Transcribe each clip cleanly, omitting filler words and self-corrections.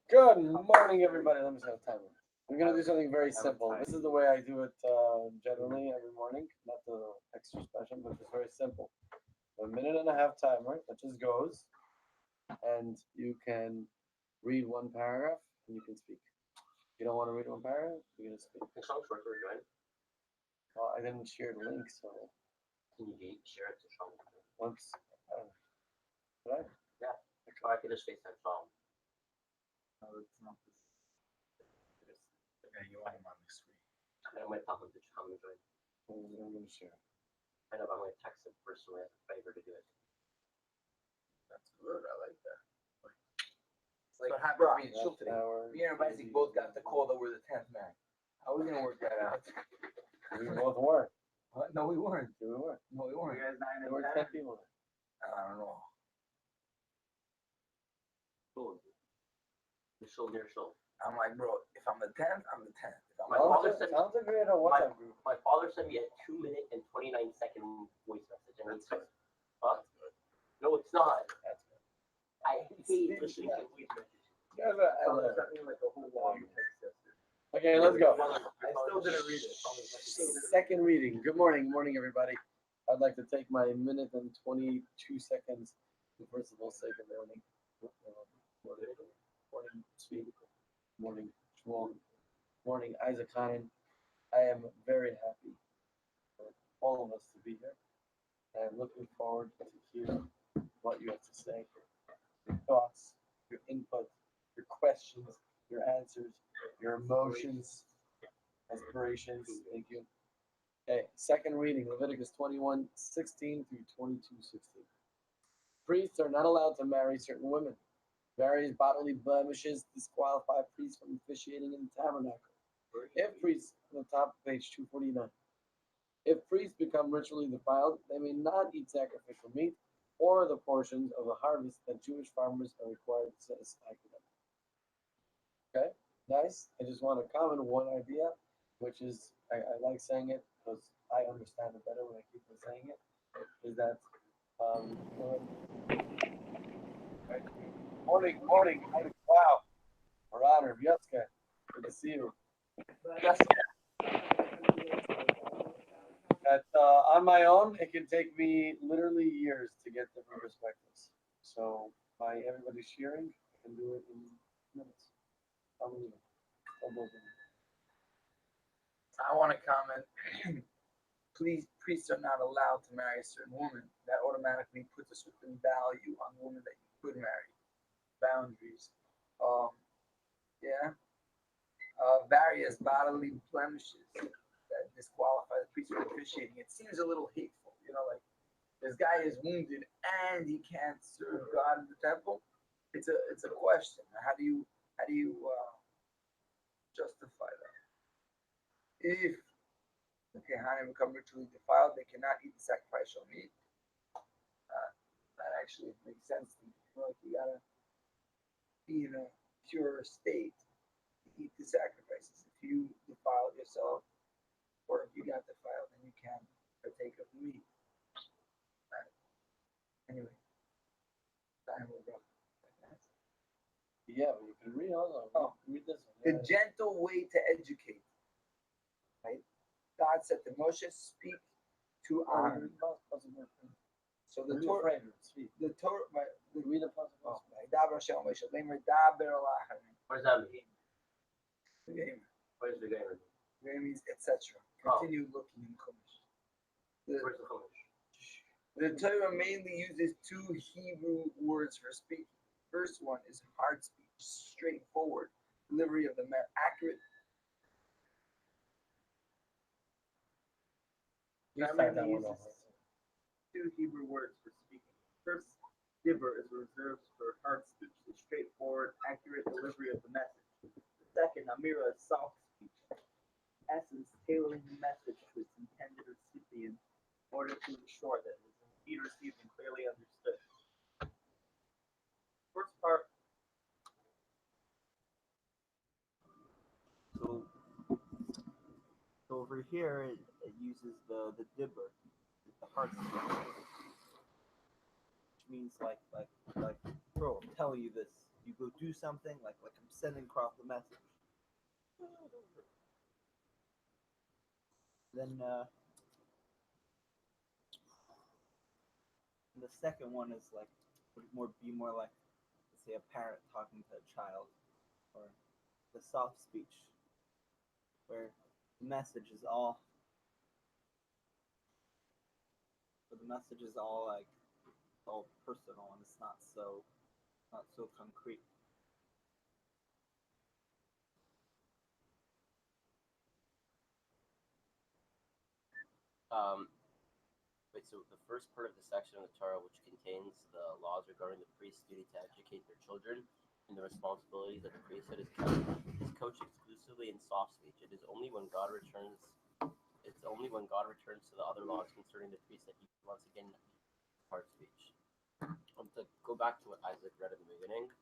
Good morning, everybody. Let me set a timer. We're gonna do something very simple. This is the way I do it generally every morning. Not the extra special, but it's very simple. A minute and a half timer that just goes, and you can read one paragraph and you can speak. If you don't want to read one paragraph, you're gonna speak. Well, I didn't share the link, so once. Did I? No, it's not this. Okay, you want him on the screen. I'm gonna share. That's good. I like that. It's like what happened to me in Schultz. Me and Isaac both got the call that we're the 10th man. How are we gonna work that out? We both were. What? No, we weren't. We were. No, we You weren't. guys 9 There and were 10? 10 people. I don't know. I'm like, bro, if I'm the 10th, I'm the 10th. If I'm Sounds like we had a WhatsApp group. My father sent me a 2-minute and 29-second voice message, and it's huh? No, it's not. That's good. I hate listening to voice messages. Sent me like a whole long text yesterday. Okay, let's go. I still didn't read it. Second reading. Good morning, everybody. I'd like to take my minute and 22 seconds to first of all say good morning. Morning, Speed. Morning, Shmuel. Morning, Isaac Hanan. I am very happy for all of us to be here. I am looking forward to hear what you have to say, your thoughts, your input, your questions, your answers, your emotions, aspirations. Thank you. Okay, second reading, Leviticus 21:16 through 22:16. Priests are not allowed to marry certain women. Various bodily blemishes disqualify priests from officiating in the tabernacle. If priests, on the top of page 249. If priests become ritually defiled, they may not eat sacrificial meat or the portions of the harvest that Jewish farmers are required to set aside for them. Okay, nice. I just want to comment one idea, which is I like saying it because I understand it better when I keep on saying it. Is that right? Morning. Wow, we're honored. Yatska, good to see you. That on my own, it can take me literally years to get different perspectives. So by everybody sharing, I can do it in minutes. Unbelievable. I want to comment. Priests are not allowed to marry a certain woman. That automatically puts a certain value on the woman that you could marry. Boundaries. Yeah. Various bodily blemishes that disqualify the priest from officiating. It seems a little hateful, like this guy is wounded and he can't serve God in the temple. It's a question. How do you justify that? If the Kehanim become ritually defiled, they cannot eat the sacrificial meat. That actually makes sense to me. Like you gotta be in a pure state to eat the sacrifices. If you defile yourself, or if you got defiled, then you can't partake of the meat. Anyway, time will go. Yeah, you can read all of them. Read this one. The gentle way to educate. Right? God said to Moshe, speak to Aaron. So the Torah, right, read the puzzle. what does What does that mean? The game. What is the game? Game means etc. Continue looking in Chumash. Where's the Chumash? The Torah mainly uses two Hebrew words for speaking. First one is hard speech, straightforward delivery of the accurate. Two Hebrew words for speaking. First, dibur is reserved for hard speech, the straightforward, accurate delivery of the message. The second, amira, is soft speech. Essence, tailoring the message to its intended recipient in order to ensure that it is indeed received and clearly understood. First part. So over here, it uses the dibur, the hard speech, which means like, bro, I'm telling you this, you go do something, like I'm sending across the message. Then the second one is like would more like, let's say, a parent talking to a child, or the soft speech, where the message is all, like all personal, and it's not so concrete. Um, Wait, so the first part of the section of the Torah, which contains the laws regarding the priest's duty to educate their children and the responsibilities of the priesthood, is couched exclusively in soft speech. It is only when God returns. It's only when God returns to the other laws concerning the priest that he once again hard speech. To go back to what Isaac read in the beginning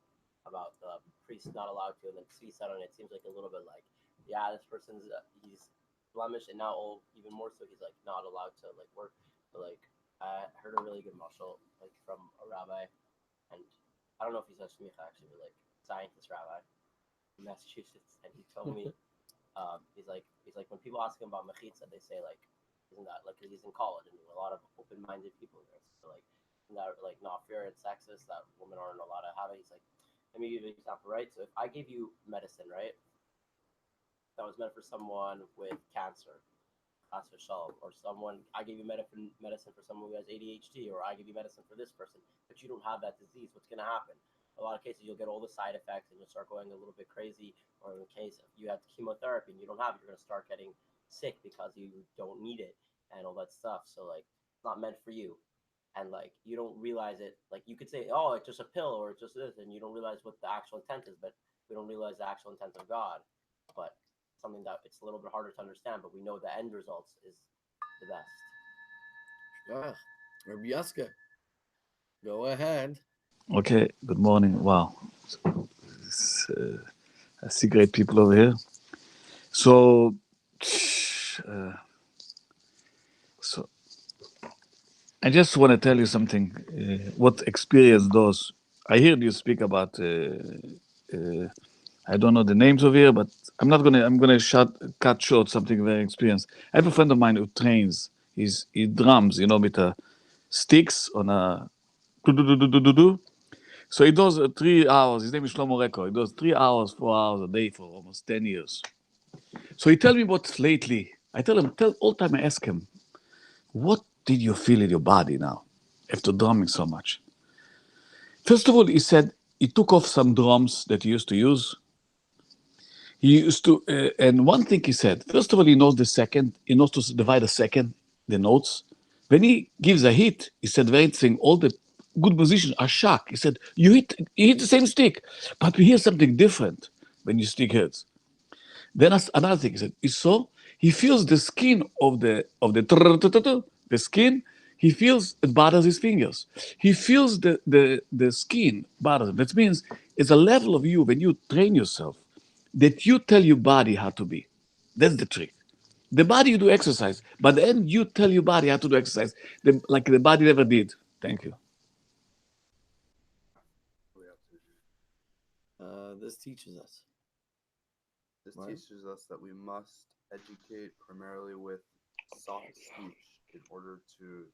about the priest not allowed to, and then see said on it, seems like a little bit like, yeah, this person's he's blemished, and now even more so, he's like not allowed to like work. So like I heard a really good mashal like from a rabbi, and I don't know if he's a shmicha actually, but like scientist rabbi in Massachusetts, and he told me he's like when people ask him about mechitza, they say like, isn't that like, 'cause he's in college and a lot of open-minded people there, so like isn't that like not fair and sexist that women aren't allowed to have it? He's like, let me give you an example, right? So if I gave you medicine, right, that was meant for someone with cancer, or someone, I give you medicine for someone who has ADHD, or I give you medicine for this person, but you don't have that disease, what's going to happen? A lot of cases, you'll get all the side effects and you'll start going a little bit crazy. Or in case you have chemotherapy and you don't have it, you're going to start getting sick because you don't need it and all that stuff. So, like, it's not meant for you. And, like, you don't realize it. Like, you could say, oh, it's just a pill or it's just this, and you don't realize what the actual intent is, but we don't realize the actual intent of God. But something that it's a little bit harder to understand, but we know the end results is the best. Rabbi Yaska, go ahead. Okay, good morning. Wow. I see great people over here. So, uh, so I just want to tell you something. What experience does. I heard you speak about. I don't know the names of here, but I'm not gonna. I'm gonna cut short something very experienced. I have a friend of mine who trains. He drums, with sticks on a do do do do do do do. So he does 3 hours. His name is Shlomo Reko. He does 3 hours, 4 hours a day for almost 10 years. So he tell me what's lately. I tell him, all the time I ask him, what did you feel in your body now after drumming so much? First of all, he said he took off some drums that he used to use. He used to, and one thing he said, first of all, he knows the second, he knows to divide the second, the notes. When he gives a hit, he said, very interesting, all the good musicians are shocked. He said, you hit the same stick, but we hear something different when your stick hits. Then another thing he said, he saw, he feels the skin of the skin, he feels it bothers his fingers. He feels the skin bothers him. That means it's a level of you when you train yourself that you tell your body how to be. That's the trick. The body you do exercise, but then you tell your body how to do exercise, like the body never did. Thank you. This teaches us. This Right. teaches us that we must educate primarily with soft speech in order to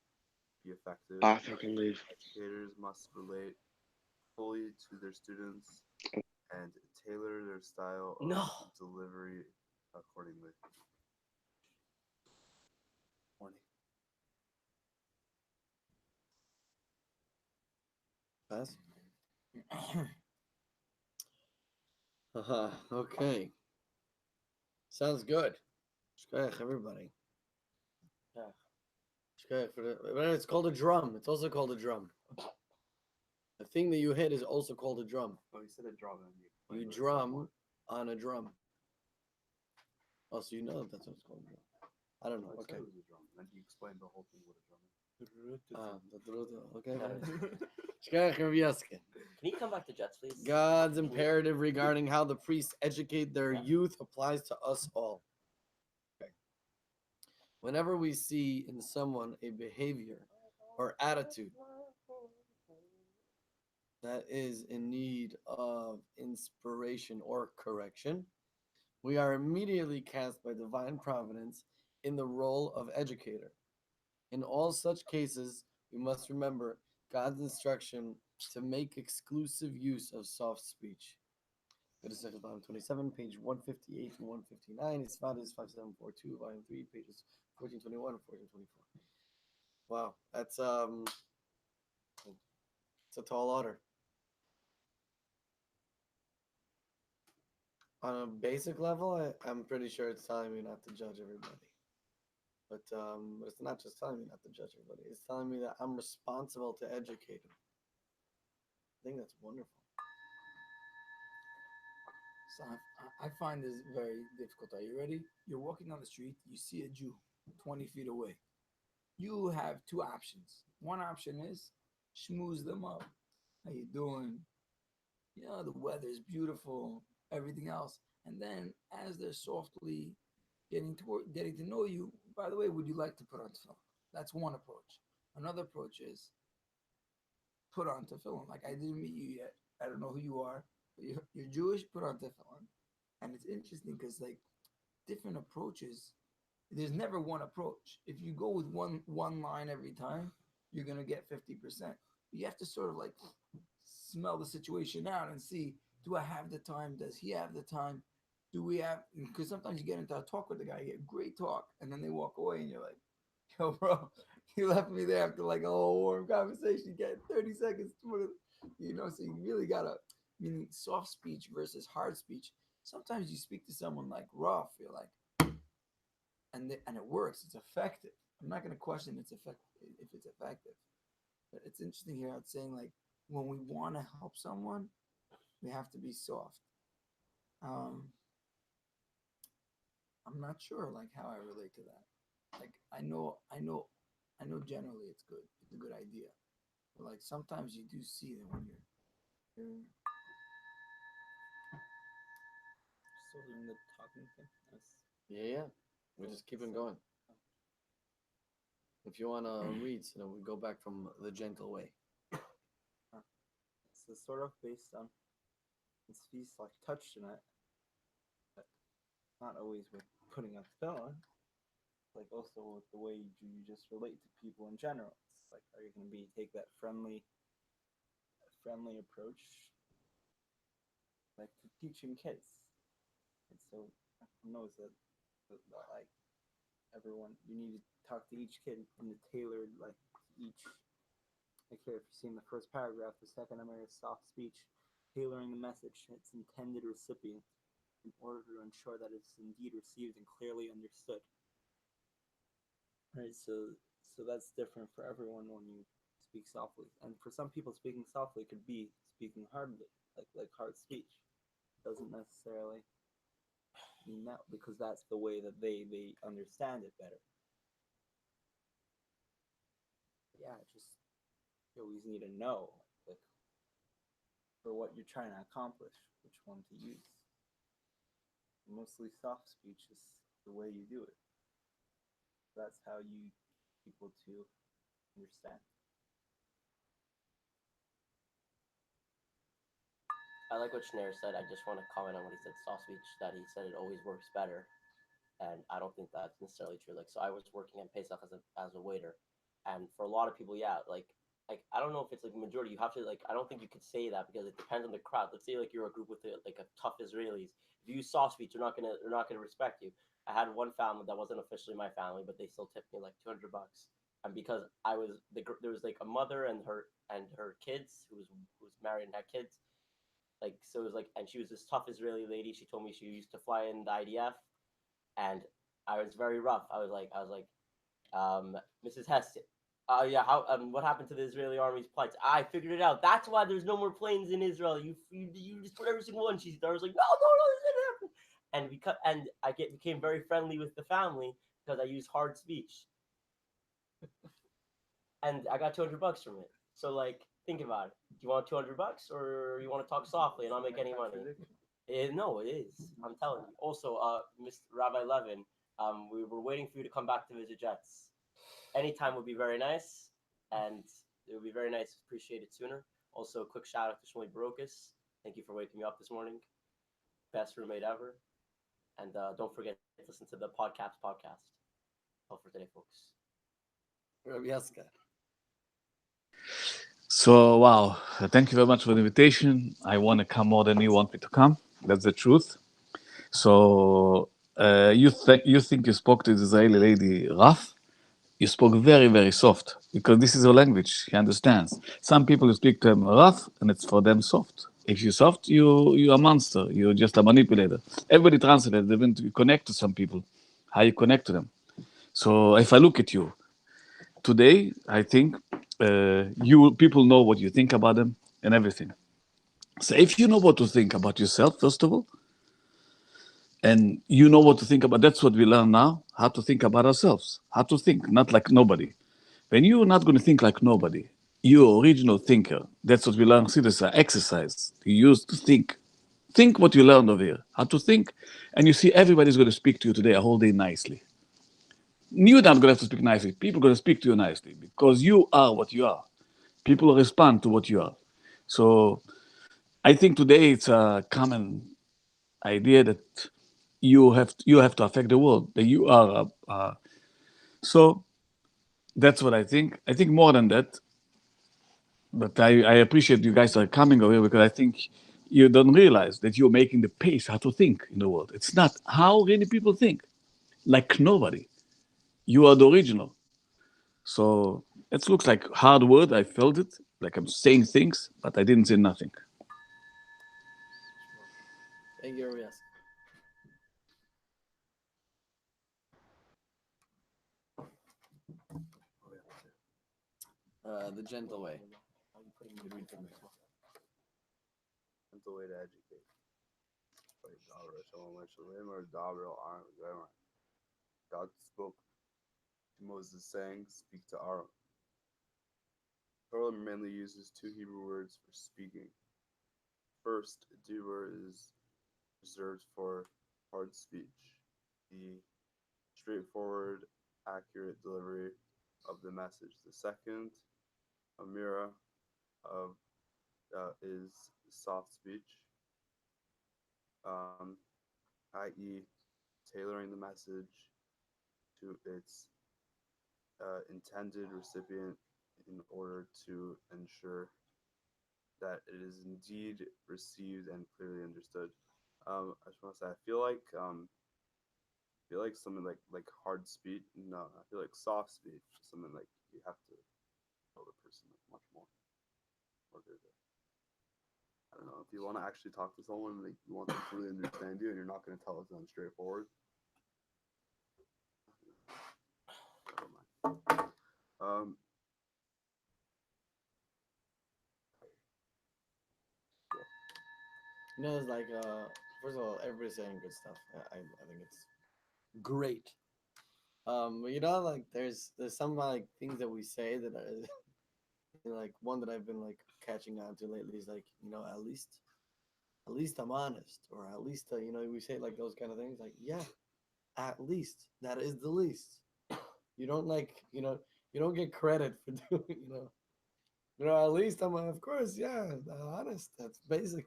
be effective. Can leave. Educators must relate fully to their students and tailor their style of No. delivery accordingly. Morning. Pass. Okay. Sounds good. Shkoyach, everybody. Yeah. Shkoyach it's called a drum. It's also called a drum. The thing that you hit is also called a drum. Oh, you said a drum. You drum on a drum. Oh, so you know that's what it's called. I don't know. Okay. It was a drum. Then he explained the whole thing what a drum is. Okay. Shkoyach, Rabbi Yaska. Can you come back to Jets, please? God's imperative regarding how the priests educate their youth applies to us all. Okay. Whenever we see in someone a behavior or attitude that is in need of inspiration or correction, we are immediately cast by divine providence in the role of educator. In all such cases, we must remember God's instruction to make exclusive use of soft speech. Legislative volume 27, page 158 and 159. It's found as 5742, volume 3, pages 1421 and 1424. Wow, it's a tall order. On a basic level, I'm pretty sure it's telling me not to judge everybody. But it's not just telling me not to judge everybody. It's telling me that I'm responsible to educate them. I think that's wonderful. So I find this very difficult. Are you ready? You're walking on the street, you see a Jew 20 feet away. You have two options. One option is schmooze them up. How you doing? You know, the weather's beautiful, everything else. And then as they're softly getting to know you, by the way, would you like to put on tefillin? That's one approach. Another approach is put on tefillin. Like, I didn't meet you yet. I don't know who you are. But you're Jewish, put on tefillin. And it's interesting because like different approaches, there's never one approach. If you go with one line every time, you're gonna get 50%. You have to sort of like smell the situation out and see, do I have the time? Does he have the time? Do we have, because sometimes you get into a talk with the guy, you get great talk, and then they walk away and you're like, yo, bro, you left me there after like a whole warm conversation. You get 30 seconds to, you know, so you really gotta, meaning soft speech versus hard speech. Sometimes you speak to someone like rough, you're like, and it works, it's effective. I'm not gonna question it's effective if it's effective. But it's interesting here. It's saying like when we want to help someone, we have to be soft. Um, I'm not sure like how I relate to that. Like I know generally it's good. It's a good idea. But like sometimes you do see that when you're Still doing the talking thing. Yes. Yeah. We just keep on going. If you want to read, so we go back from the gentle way. So sort of based on his feast like touched on it, but not always with putting a spell on. Like also with the way you just relate to people in general. It's like, are you going to be take that friendly approach, like to teaching kids? And so everyone knows that like everyone, you need to talk to each kid in the tailored like each. Like here, if you've seen the first paragraph, the second I'm soft speech, tailoring the message to its intended recipient in order to ensure that it's indeed received and clearly understood. Right, so that's different for everyone when you speak softly, and for some people, speaking softly could be speaking hardly, like hard speech. Doesn't necessarily mean that because that's the way that they understand it better. Yeah, just you always need to know like for what you're trying to accomplish, which one to use. Mostly soft speech is the way you do it. That's how you get people to understand. I like what Schneider said. I just want to comment on what he said, soft speech, that he said it always works better. And I don't think that's necessarily true. Like, so I was working at Pesach as a waiter, and for a lot of people, yeah, like I don't know if it's like majority. You have to like I don't think you could say that because it depends on the crowd. Let's say like you're a group with like a tough Israelis. If you use soft speech, they're not gonna respect you. I had one family that wasn't officially my family, but they still tipped me like $200. And because there was like a mother and her kids who was married and had kids, like so it was like, and she was this tough Israeli lady. She told me she used to fly in the IDF, and I was very rough. Mrs. Heston. Yeah, how what happened to the Israeli army's flights? I figured it out. That's why there's no more planes in Israel. You just put every single one. I was like, no, no, no, this didn't happen. And became very friendly with the family because I used hard speech, and I got $200 from it. So like, think about it. Do you want $200 or you want to talk softly and not make any money? No, it is. I'm telling you. Also, Mr. Rabbi Levin, we were waiting for you to come back to visit Jets. Anytime would be very nice, and it would be very nice. Appreciate it sooner. Also, a quick shout out to Shmuley Barokas. Thank you for waking me up this morning. Best roommate ever. And don't forget to listen to the podcast. All for today, folks. Rabbi Yaska. So wow, thank you very much for the invitation. I want to come more than you want me to come. That's the truth. So you think you spoke to the Israeli lady rough? You spoke very very soft because this is her language. She understands. Some people you speak to them rough and it's for them soft. If you're soft, you're a monster. You're just a manipulator. Everybody translates. Even to connect to some people, how you connect to them. So if I look at you today, I think you people know what you think about them and everything. So if you know what to think about yourself, first of all, and you know what to think about, that's what we learn now, how to think about ourselves, how to think, not like nobody. When you're not going to think like nobody, you're original thinker. That's what we learn. See, this exercise you use to think. Think what you learned over here, how to think, and you see everybody's going to speak to you today a whole day nicely. You're not going to have to speak nicely. People are going to speak to you nicely because you are what you are. People will respond to what you are. So I think today it's a common idea that you have to affect the world. That you are. So that's what I think. I think more than that. But I appreciate you guys are coming over here because I think you don't realize that you're making the pace how to think in the world. It's not how really people think, like nobody. You are the original. So it looks like hard word. I felt it, like I'm saying things, but I didn't say nothing. Thank you, Rabbi Yaska. The gentle way. Mental way to educate. Like Dabra Shalom Shalom or Dabra Aaron. God spoke to Moses saying, speak to Aaron. Torah mainly uses two Hebrew words for speaking. First, dibur is reserved for hard speech, the straightforward, accurate delivery of the message. The second, amira, of is soft speech, um, i.e., tailoring the message to its intended recipient in order to ensure that it is indeed received and clearly understood. I just want to say, I feel like something like hard speech. No, I feel like soft speech. Something like you have to tell the person much more. Or I don't know if you want to actually talk to someone, like you want them to really understand you, and you're not going to tell it to them straightforward. Never mind. Um, You know, it's like, first of all, everybody's saying good stuff. I think it's great. But you know, like there's some like things that we say that are like one that I've been like catching on to lately is like, you know, at least I'm honest, or at least you know, we say like those kind of things. Like, yeah, at least that is the least. You don't like, you know, you don't get credit for doing, you know, at least I'm, of course, yeah, honest. That's basic,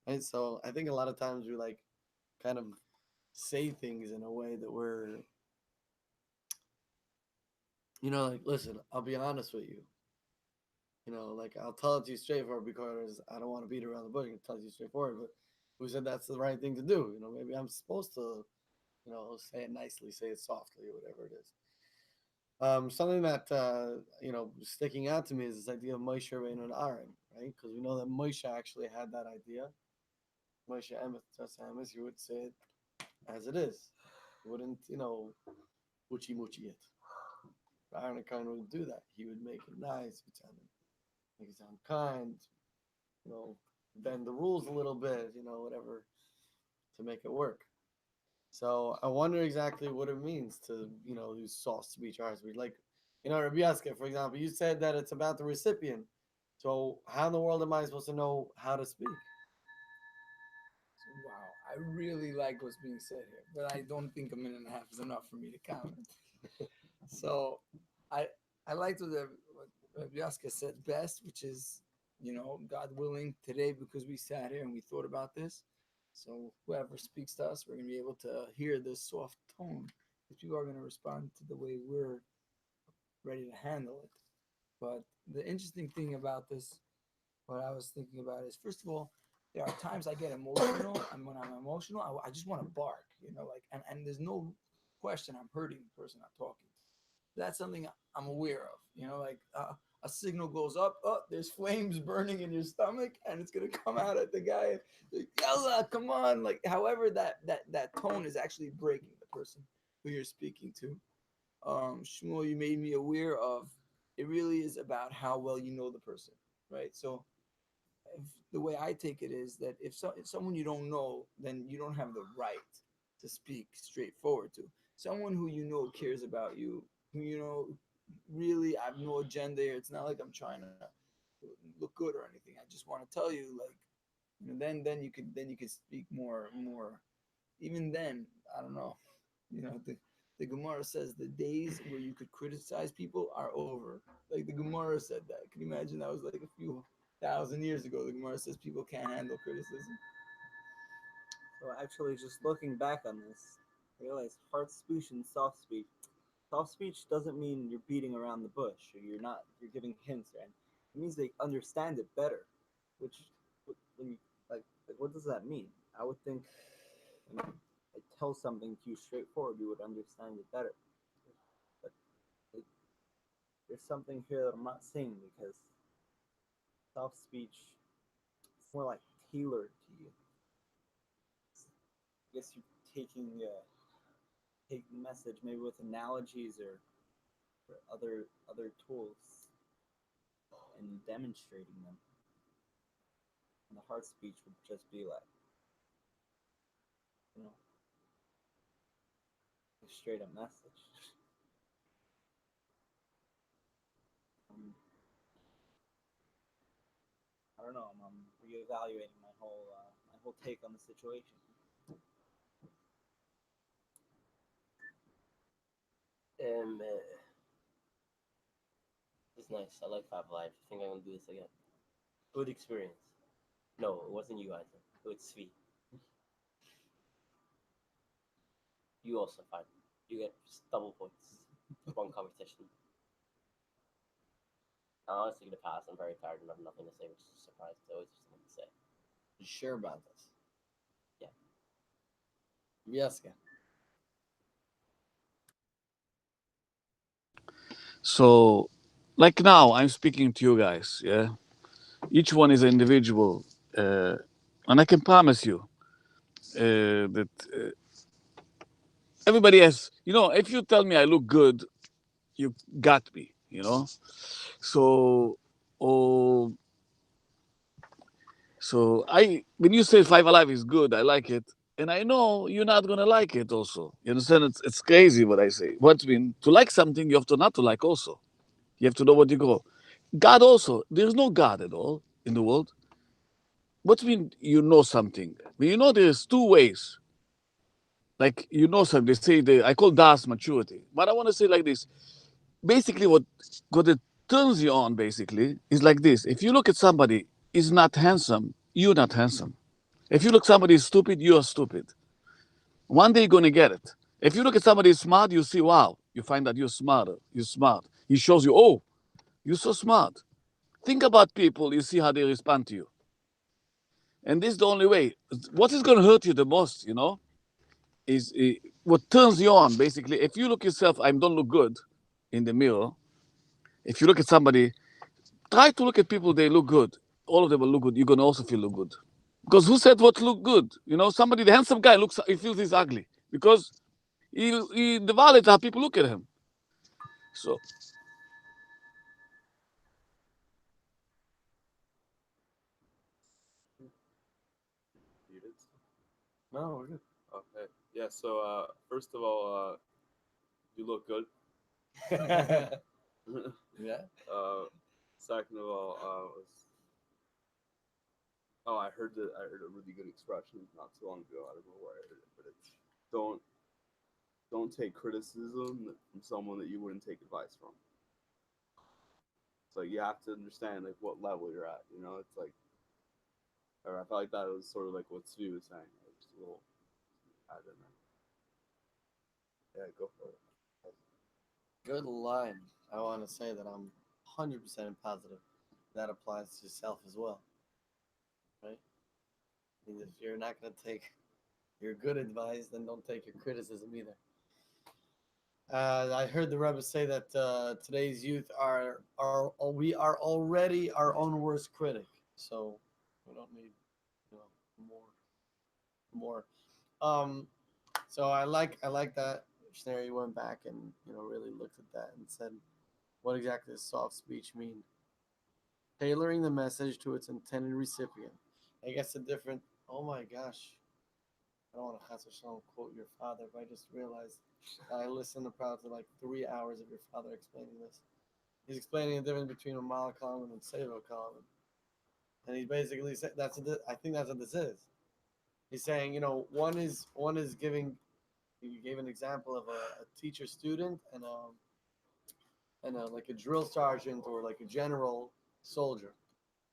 right? So I think a lot of times we like kind of say things in a way that we're, you know, like, listen, I'll be honest with you. You know, like I'll tell it to you straightforward because I don't want to beat around the bush and tell you straightforward. But who said that's the right thing to do? You know, maybe I'm supposed to, you know, say it nicely, say it softly, or whatever it is. Something that you know sticking out to me is this idea of Moshe Rabbeinu and Aaron, right? Because we know that Moshe actually had that idea. Moshe Emet, just Emes, he would say it as it is. He wouldn't, you know, muchi muchi it. Aaron kind of would do that. He would make it nice, make it sound kind, you know, bend the rules a little bit, you know, whatever, to make it work. So I wonder exactly what it means to, you know, use soft speech, hard speech. Like, you know, Rabbi Yaska, for example, you said that it's about the recipient. So how in the world am I supposed to know how to speak? Wow, I really like what's being said here, but I don't think a minute and a half is enough for me to comment. So I I liked what Yaska said best, which is God willing, today, because we sat here and we thought about this. So whoever speaks to us, we're gonna be able to hear this soft tone. Because people are gonna respond to the way we're ready to handle it. But the interesting thing about this, what I was thinking about is, first of all, there are times I get emotional, and when I'm emotional, I just want to bark, like, and there's no question I'm hurting the person I'm talking to. That's something I'm aware of, like a signal goes up, oh, there's flames burning in your stomach, and it's gonna come out at the guy, like, yalla, come on, like, however that tone is actually breaking the person who you're speaking to. Shmuel, you made me aware of. It really is about how well you know the person, right? So if, the way I take it is that if someone you don't know, then you don't have the right to speak straightforward to. Someone who you know cares about you, who really, I have no agenda here. It's not like I'm trying to look good or anything. I just want to tell you, like, then you could speak more. Even then, I don't know. The Gemara says the days where you could criticize people are over. Like the Gemara said that. Can you imagine? That was like a few thousand years ago. The Gemara says people can't handle criticism. So actually, just looking back on this, I realized hard speech and soft speech. Soft speech doesn't mean you're beating around the bush or you're giving hints, right? It means they understand it better. Which, when you like, what does that mean? I would think when I tell something to you straightforward, you would understand it better. But it, there's something here that I'm not seeing because soft speech, it's more like tailored to you. I guess you're take the message maybe with analogies or other tools and demonstrating them. And the hard speech would just be like, you know, a straight up message. Um, I don't know. I'm reevaluating my whole take on the situation. It's nice. I like FiveAlive. I think I'm gonna do this again. Good experience. No, it wasn't you either. It was Svi. You also fine. You get just double points. One competition. I'm honestly gonna pass. I'm very tired and I have nothing to say, which is a surprise. I always have something to say. You sure about this? Yeah. Yes. So, like now, I'm speaking to you guys. Yeah, each one is an individual, and I can promise you that everybody has. If you tell me I look good, you got me. So, oh, so when you say Five Alive is good, I like it, and I know you're not gonna like it. Also, you understand? It's crazy what I say. What mean to like something, you have to not to like also. You have to know what you go. God also, there's no God at all in the world. What mean you know something? There's two ways. Like something. They say I call das maturity. But I want to say like this. Basically, what it turns you on basically is like this. If you look at somebody is not handsome, you're not handsome. If you look somebody is stupid, you're stupid. One day you're gonna get it. If you look at somebody smart, you see, wow, you find that you're smarter. You're smart. He shows you, oh, you're so smart. Think about people, you see how they respond to you. And this is the only way. What is going to hurt you the most, is what turns you on, basically. If you look yourself, I don't look good in the mirror. If you look at somebody, try to look at people, they look good. All of them will look good. You're going to also feel look good. Because who said what look good? Somebody, the handsome guy, he feels he's ugly. Because he devalues how people look at him. So, Muted. No, we're good. Okay. Yeah. So first of all, you look good. Yeah. Second of all, I heard a really good expression not too long ago. I don't know where I heard it, but it's don't don't take criticism from someone that you wouldn't take advice from. It's like you have to understand like what level you're at. You know, it's like, or I felt like that was sort of like what Svi was saying. Like, just a little add in there. Yeah, go for it. Good line. I want to say that I'm 100% positive that applies to yourself as well, right? I mean, if you're not going to take your good advice, then don't take your criticism either. I heard the Rebbe say that today's youth we are already our own worst critic, so we don't need more. Um, so I like that Scenario went back and really looked at that and said, what exactly does soft speech mean? Tailoring the message to its intended recipient. I guess a different. Oh my gosh, I don't want to Chas v'Shalom quote your father, but I just realized I listened to probably like 3 hours of your father explaining this. He's explaining the difference between a Malakam and a Seva column. And he basically said I think that's what this is. He's saying, one is giving. He gave an example of a teacher student and like a drill sergeant or like a general soldier.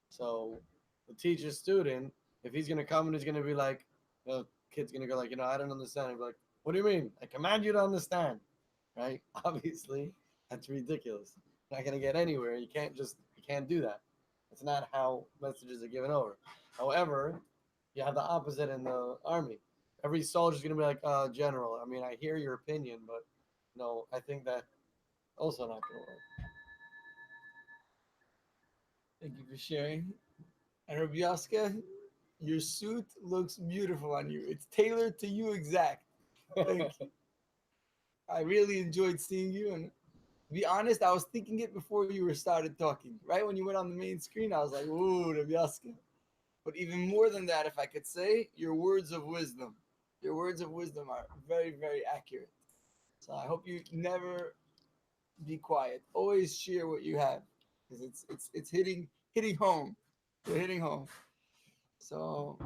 So the teacher student, if he's gonna come and he's gonna be like, the kid's gonna go like, I don't understand. He'll be like, what do you mean? I command you to understand, right? Obviously, that's ridiculous. You're not gonna get anywhere. You can't do that. That's not how messages are given over. However, you have the opposite in the army. Every soldier's gonna be like, General. I mean, I hear your opinion, but no, I think that also not gonna work. Thank you for sharing. And Rabbi Yaska, your suit looks beautiful on you. It's tailored to you exact. Thank you. I really enjoyed seeing you. And to be honest, I was thinking it before you were started talking. Right when you went on the main screen, I was like, ooh, Rabbi Yaska. But even more than that, if I could say, your words of wisdom. Your words of wisdom are very, very accurate. So I hope you never be quiet. Always share what you have. Because it's hitting home. You're hitting home. So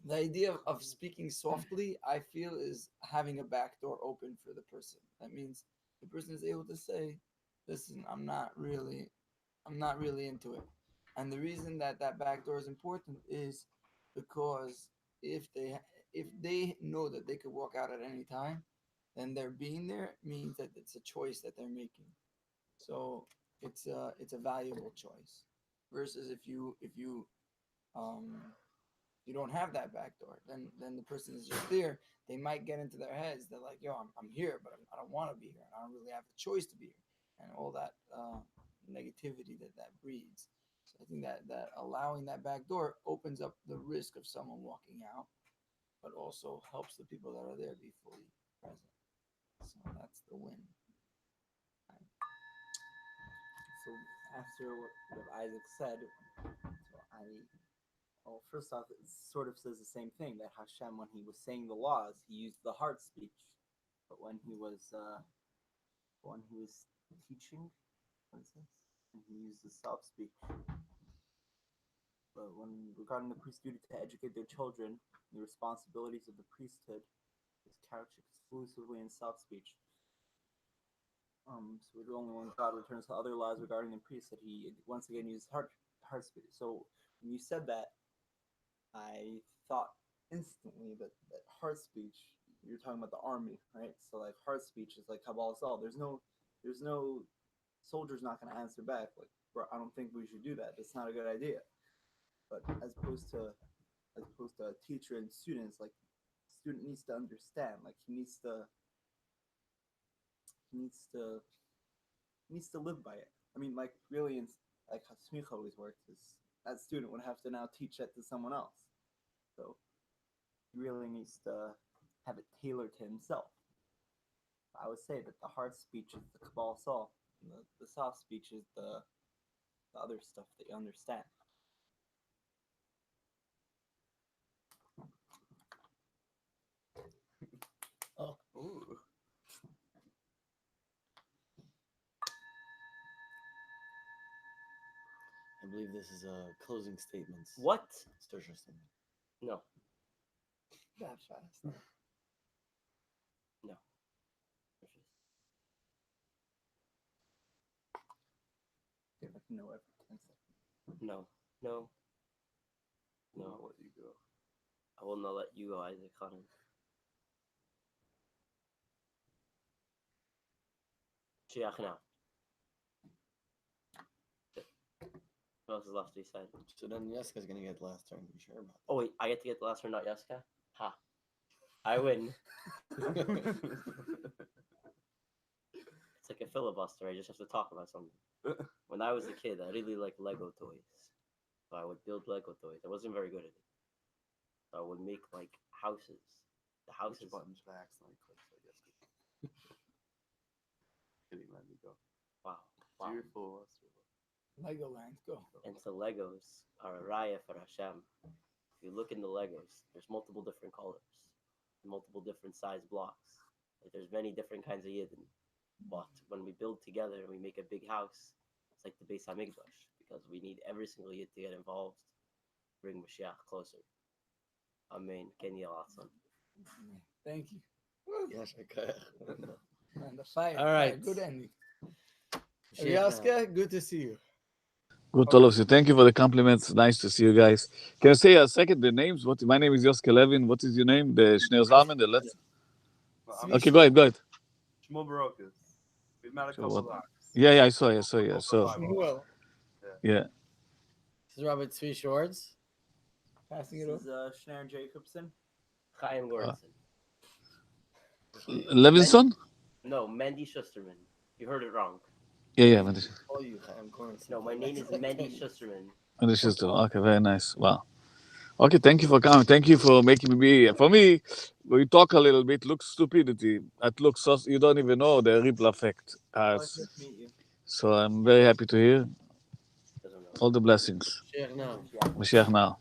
the idea of speaking softly, I feel, is having a back door open for the person. That means the person is able to say, "Listen, I'm not really into it." And the reason that that back door is important is because if they know that they could walk out at any time, then their being there means that it's a choice that they're making. So it's a valuable choice. Versus um you don't have that back door, then the person is just there. They might get into their heads. They're like, "Yo, I'm here, but I don't want to be here, and I don't really have a choice to be here," and all that negativity that breeds. So I think that allowing that back door opens up the risk of someone walking out, but also helps the people that are there be fully present. So that's the win. So after what Isaac said, so well, first off, it sort of says the same thing that Hashem, when he was saying the laws, he used the hard speech, but when he was teaching, what is this? And he used the soft speech. But when regarding the priest's duty to educate their children, the responsibilities of the priesthood is couched exclusively in soft speech. So the only one God returns to other laws regarding the priest that he once again used hard speech. So when you said that, I thought instantly that hard speech, you're talking about the army, right? So like hard speech is like Kabbalah Sol. There's no soldier's not gonna answer back like, bro, I don't think we should do that. That's not a good idea. But as opposed to a teacher and students, like student needs to understand, like he needs to live by it. I mean, like really, like how Smicha always works is that student would have to now teach that to someone else. So he really needs to have it tailored to himself. I would say that the hard speech is the Kabbalah Sol, and the soft speech is the other stuff that you understand. Oh, Ooh. I believe this is closing statements. What? Sturgeon statement. No. That fast. No. No, every 10 seconds. No. Will not let you go. I will not let you go, Isaac Khan. Shiach now. What else is left to be said? So then Yeska's gonna get the last turn. Be sure about Oh wait, I get to get the last turn, not Yaska? Ha. I win. It's like a filibuster. I just have to talk about something. When I was a kid, I really liked Lego toys. So I would build Lego toys. I wasn't very good at it. So I would make like houses. The Which houses. button should I accidentally click? So yes. Kidding, let me go. Wow. Do Wow. your filibuster. Legoland, go. And so Legos are a raya for Hashem. If you look in the Legos, there's multiple different colors, multiple different size blocks. Like there's many different kinds of Yidden. But when we build together and we make a big house, it's like the Beis Hamikdash, because we need every single Yid to get involved, bring Mashiach closer. Amen. Ken Yalatzon. Thank you. Yes, okay. And the fire. All right. Fire. Good ending. Yaska, good to see you. Good to love you. Thank you for the compliments. Nice to see you guys. Can I say a second the names? What? My name is Yoske Levin. What is your name? The Shneur Zalman. The let's. Well, I'm Okay, go ahead. Go ahead. Shmuel Barokas. We've met a So couple what- times. Yeah, I saw. Well, Yeah. This is Robert Tzvi Schwartz. passing This it is over. Schneider Jacobson. Chaim Goranson. Levinson? No, Mendy Schusterman. You heard it wrong. Yeah. Call you Chaim Goranson. No, my name is Mendy Schusterman. Okay, very nice. Wow. Okay, thank you for coming. Thank you for making me be. For me, when you talk a little bit, looks stupidity. It looks so you don't even know the ripple effect. Pleasure to meet you. So I'm very happy to hear Doesn't know. all the blessings. Share now. Mashiach now.